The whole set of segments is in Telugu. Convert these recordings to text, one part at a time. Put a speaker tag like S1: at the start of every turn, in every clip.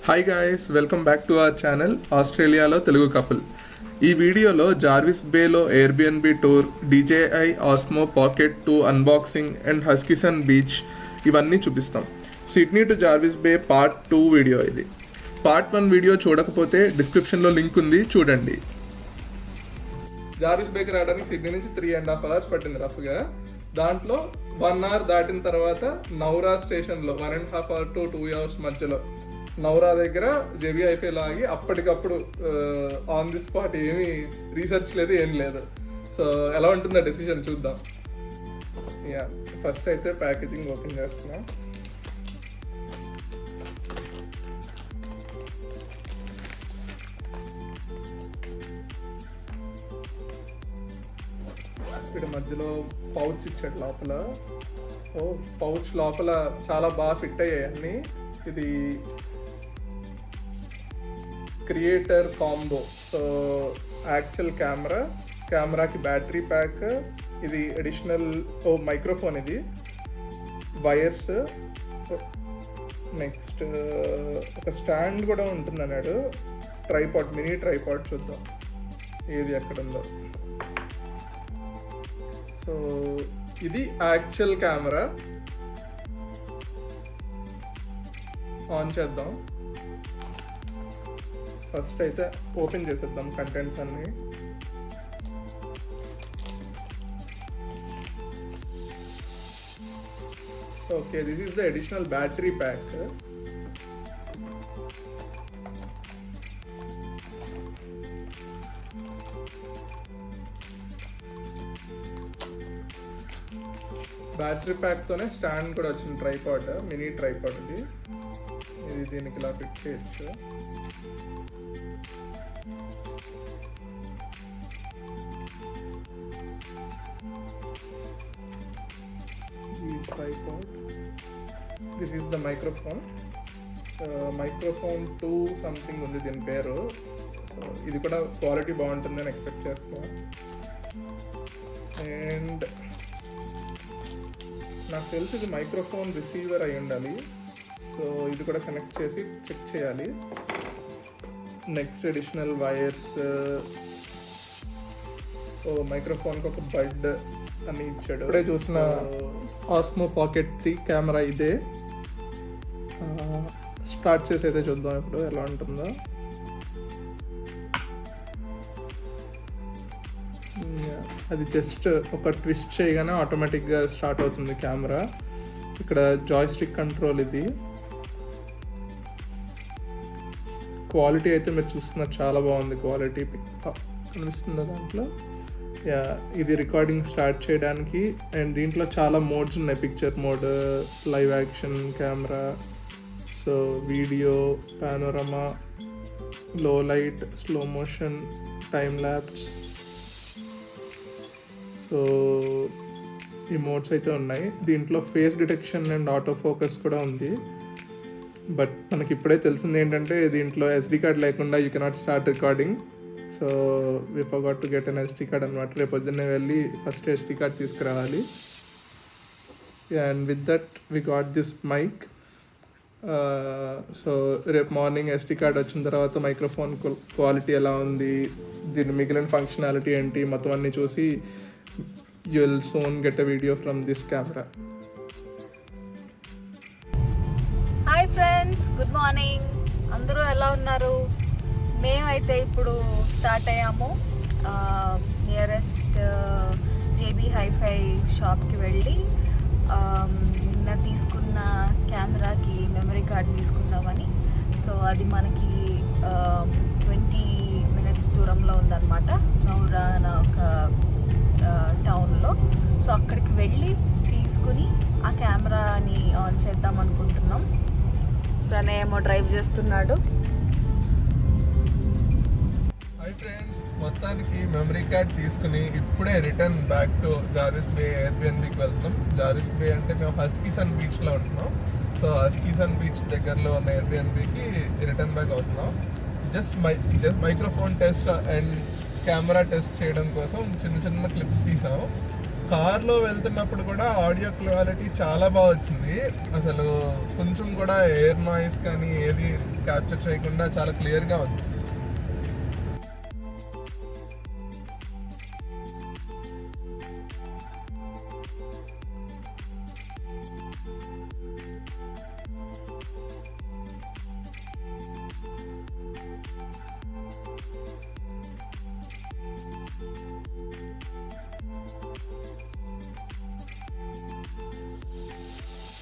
S1: Hi guys, welcome back to our channel ఆస్ట్రేలియాలో తెలుగు కపుల్. ఈ వీడియోలో జార్విస్ బేలో Airbnb tour, DJI Osmo Pocket 2 unboxing and Huskisson beach ఇవన్నీ చూపిస్తాం. Sydney to Jervis Bay part 2 video ఇది. పార్ట్ 1 వీడియో చూడకపోతే డిస్క్రిప్షన్లో లింక్ ఉంది, చూడండి. జార్విస్ బేకి రావడానికి సిడ్నీ నుంచి 3.5 hours పట్టింది రఫ్గా. దాంట్లో 1 hour దాటిన తర్వాత నౌరా స్టేషన్లో 1.5 hour to 2 hours మధ్యలో నౌరా దగ్గర జెబీ ఐఫేలో ఆగి అప్పటికప్పుడు ఆన్ ది స్పాట్ ఏమీ రీసెర్చ్ లేదు, ఏం లేదు. సో ఎలా ఉంటుందో డెసిషన్ చూద్దాం. యా, ఫస్ట్ అయితే ప్యాకేజింగ్ ఓపెన్ చేస్తున్నా. ఇక్కడ మధ్యలో పౌచ్ ఇచ్చాడు లోపల. పౌచ్ లోపల చాలా బాగా ఫిట్ అయ్యాయి అన్నీ. ఇది క్రియేటర్ కాంబో. సో యాక్చువల్ కెమెరాకి బ్యాటరీ ప్యాక్, ఇది అడిషనల్ మైక్రోఫోన్, ఇది వైర్స్, నెక్స్ట్ ఒక స్టాండ్ కూడా ఉంటుంది అన్నాడు. Tripod, mini tripod. చూద్దాం ఏది ఎక్కడ ఉందో. సో ఇది యాక్చువల్ కెమెరా. ఆన్ చేద్దాం. ఫస్ట్ అయితే ఓపెన్ చేసేద్దాం కంటెంట్స్ అన్ని. Okay, this is the additional battery pack. Battery ప్యాక్తోనే స్టాండ్ కూడా వచ్చింది, ట్రైపాడ్, మినీ ట్రైపాడ్. ఇది దీనికి ఇలా ఫిట్ చేయొచ్చు. Tripod. This is the microphone. Microphone 2 something ఉంది దీని పేరు. ఇది కూడా క్వాలిటీ బాగుంటుందని ఎక్స్పెక్ట్ చేస్తాను. అండ్ నాకు తెలిసి ఇది మైక్రోఫోన్ రిసీవర్ అయి ఉండాలి. సో ఇది కూడా కనెక్ట్ చేసి చెక్ చేయాలి. నెక్స్ట్ అడిషనల్ వైర్స్, మైక్రోఫోన్కి ఒక బడ్ అని ఇచ్చాడు. ఇప్పుడే చూసిన ఆస్మో పాకెట్ 3 కెమెరా ఇదే. స్టార్ట్ చేసి అయితే చూద్దాం ఇప్పుడు ఎలా ఉంటుందో. అది జస్ట్ ఒక ట్విస్ట్ చేయగానే ఆటోమేటిక్గా స్టార్ట్ అవుతుంది కెమెరా. ఇక్కడ జాయ్స్టిక్ కంట్రోల్. ఇది క్వాలిటీ అయితే మీరు చూస్తున్నారు, చాలా బాగుంది క్వాలిటీ. కనిపిస్తుందా దాంట్లో? యా, ఇది రికార్డింగ్ స్టార్ట్ చేయడానికి. అండ్ దీంట్లో చాలా మోడ్స్ ఉన్నాయి. Picture mode, live action camera, so video, panorama, low light, slow motion, time lapse. So ఈ మోడ్స్ అయితే ఉన్నాయి. దీంట్లో face detection and auto focus కూడా ఉంది. బట్ మనకి ఇప్పుడే తెలిసింది ఏంటంటే దీంట్లో SD కార్డ్ లేకుండా you cannot start recording. So we forgot to get an SD card అనమాట. రేపు పొద్దున్నే వెళ్ళి ఫస్ట్ SD కార్డ్ తీసుకురావాలి. And with that we got this mic. So రేపు మార్నింగ్ SD కార్డ్ వచ్చిన తర్వాత మైక్రోఫోన్ క్వాలిటీ ఎలా ఉంది, దీని మిగిలిన ఫంక్షనాలిటీ ఏంటి, మొత్తం అన్నీ చూసి you will soon get a video from this camera.
S2: Hi friends, good morning. అందరూ ఎలా ఉన్నారు? మేమైతే ఇప్పుడు స్టార్ట్ అయ్యాము. నియరెస్ట్ JB హైఫై షాప్కి వెళ్ళి నిన్న తీసుకున్న కెమెరాకి మెమరీ కార్డ్ తీసుకుందామని. సో అది మనకి 20 minutes దూరంలో ఉందన్నమాట, నౌరా అనే ఒక టౌన్లో. సో అక్కడికి వెళ్ళి తీసుకుని ఆ కెమెరాని ఆన్ చేద్దాం అనుకుంటున్నాం. ప్రణయ్ ఏమో డ్రైవ్ చేస్తున్నాడు.
S1: హాయ్ ఫ్రెండ్స్, మొత్తానికి మెమరీ కార్డ్ తీసుకుని ఇప్పుడే రిటర్న్ బ్యాక్ టు జార్విస్ బే ఎయిర్బిఎన్బికి వెళ్తున్నాం. జార్విస్ బే అంటే మేము హస్కిసన్ బీచ్లో ఉంటున్నాం. సో హస్కిసన్ బీచ్ దగ్గరలో ఉన్న ఎయిర్బిఎన్బికి రిటర్న్ బ్యాక్ అవుతున్నాం. Just microphone test and camera test చేయడం కోసం చిన్న చిన్న క్లిప్స్ తీసాము. కార్లో వెళ్తున్నప్పుడు కూడా ఆడియో క్వాలిటీ చాలా బాగా వచ్చింది. అసలు కొంచెం కూడా ఎయిర్ నాయిస్ కానీ ఏది క్యాప్చర్ చేయకుండా చాలా క్లియర్గా ఉంది.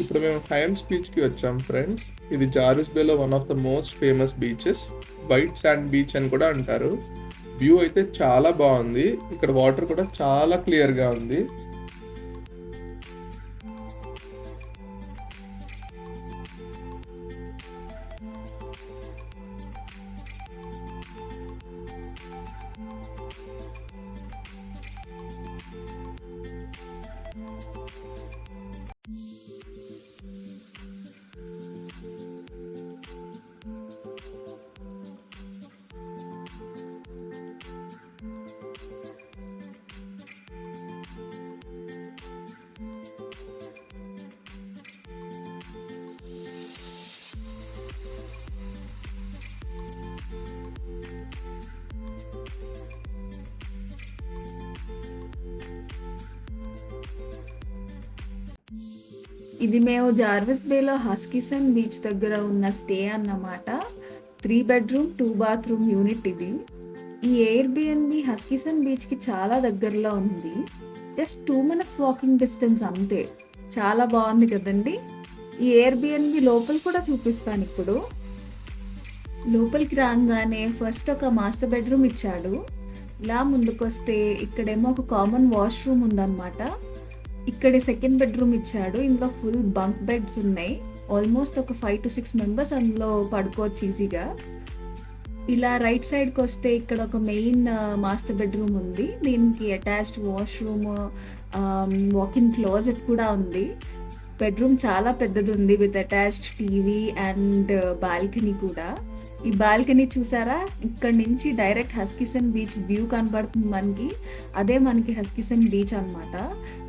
S1: ఇప్పుడు మేము హైమ్స్ బీచ్కి వచ్చాం ఫ్రెండ్స్. ఇది జార్విస్ బేలో one of the most famous beaches. White sand beach అని కూడా అంటారు. వ్యూ అయితే చాలా బాగుంది. ఇక్కడ వాటర్ కూడా చాలా క్లియర్గా ఉంది.
S2: ఇది మేము జార్విస్ బేలో హస్కిసన్ బీచ్ దగ్గర ఉన్న స్టే అన్నమాట. 3 bedroom 2 bathroom యూనిట్ ఇది. ఈ ఎయిర్బిఎన్బి హస్కిసన్ బీచ్కి చాలా దగ్గరలో ఉంది. జస్ట్ 2 minutes వాకింగ్ డిస్టెన్స్ అంతే. చాలా బాగుంది కదండి. ఈ ఎయిర్బిఎన్బి లోపల కూడా చూపిస్తాను ఇప్పుడు. లోపలికి రాగానే ఫస్ట్ ఒక మాస్టర్ బెడ్రూమ్ ఇచ్చాడు. ఇలా ముందుకొస్తే ఇక్కడేమో ఒక కామన్ వాష్రూమ్ ఉందన్నమాట. ఇక్కడ సెకండ్ బెడ్రూమ్ ఇచ్చాడు. ఇందులో ఫుల్ బంక్ బెడ్స్ ఉన్నాయి. ఆల్మోస్ట్ ఒక 5 to 6 members అందులో పడుకోవచ్చు ఈజీగా. ఇలా రైట్ సైడ్కి వస్తే ఇక్కడ ఒక మెయిన్ మాస్టర్ బెడ్రూమ్ ఉంది. దీనికి అటాచ్డ్ వాష్రూమ్, వాకిన్ క్లోజెట్ కూడా ఉంది. బెడ్రూమ్ చాలా పెద్దది ఉంది with attached TV and balcony కూడా. ఈ బాల్కనీ చూసారా, ఇక్కడ నుంచి డైరెక్ట్ హస్కిసన్ బీచ్ వ్యూ కనబడుతుంది మనకి. అదే మనకి హస్కిసన్ బీచ్ అన్నమాట.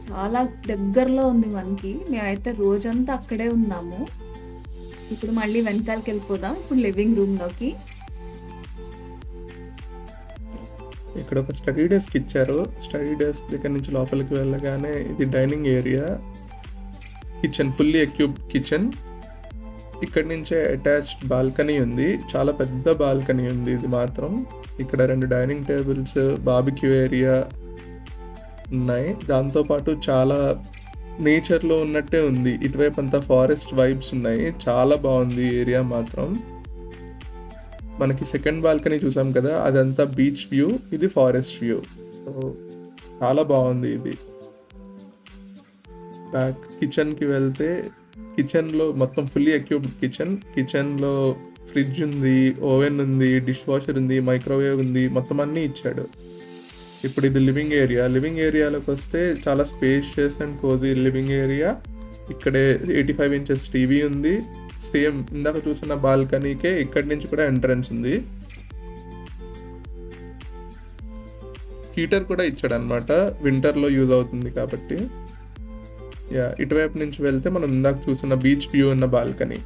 S2: చాలా దగ్గరలో ఉంది మనకి. మేమైతే రోజంతా అక్కడే ఉన్నాము. ఇప్పుడు మళ్ళీ వెనకాలకి వెళ్ళిపోదాం. ఇప్పుడు లివింగ్ రూమ్లోకి.
S1: ఇక్కడ ఒక స్టడీ డెస్క్ ఇచ్చారు. స్టడీ డెస్క్ దగ్గర నుంచి లోపలికి వెళ్ళగానే ఇది dining area. Kitchen, fully equipped kitchen. ఇక్కడ నుంచే అటాచ్డ్ బాల్కనీ ఉంది. చాలా పెద్ద బాల్కనీ ఉంది ఇది మాత్రం. ఇక్కడ 2 డైనింగ్ టేబుల్స్, బార్బిక్యూ ఏరియా ఉన్నాయి. దాంతోపాటు చాలా నేచర్లో ఉన్నట్టే ఉంది. ఇటువైపు అంతా ఫారెస్ట్ వైబ్స్ ఉన్నాయి. చాలా బాగుంది ఏరియా మాత్రం. మనకి సెకండ్ బాల్కనీ చూసాం కదా, అదంతా బీచ్ వ్యూ, ఇది ఫారెస్ట్ వ్యూ. సో చాలా బాగుంది ఇది. బ్యాక్ కిచెన్కి వెళ్తే కిచెన్లో మొత్తం ఫుల్లీ ఎక్విప్డ్ కిచెన్లో ఫ్రిడ్జ్ ఉంది, ఓవెన్ ఉంది, డిష్ వాషర్ ఉంది, మైక్రోవేవ్ ఉంది, మొత్తం అన్నీ ఇచ్చాడు. ఇప్పుడు ఇది లివింగ్ ఏరియా. లివింగ్ ఏరియాలోకి వస్తే చాలా spacious and cosy living area. ఇక్కడే 85 inches టీవీ ఉంది. సేమ్ ఇందాక చూసిన బాల్కనీకే ఇక్కడి నుంచి కూడా ఎంట్రన్స్ ఉంది. హీటర్ కూడా ఇచ్చాడు అనమాట, వింటర్లో యూజ్ అవుతుంది కాబట్టి. ఇటువైపు నుంచి వెళ్తే మనం ఇందాక చూసిన బీచ్ వ్యూ ఉన్న బాల్కనీ.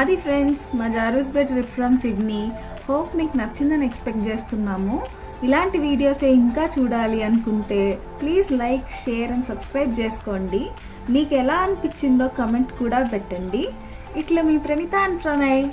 S2: అది ఫ్రెండ్స్, మా Jervis bay trip from Sydney. Hope మీకు నచ్చిందని ఎక్స్పెక్ట్ చేస్తున్నాము. ఇలాంటి వీడియోసే ఇంకా చూడాలి అనుకుంటే please like, share and subscribe చేసుకోండి. మీకు ఎలా అనిపించిందో కమెంట్ కూడా పెట్టండి. ఇట్లా మీ ప్రణీత అండ్ ప్రణయ్.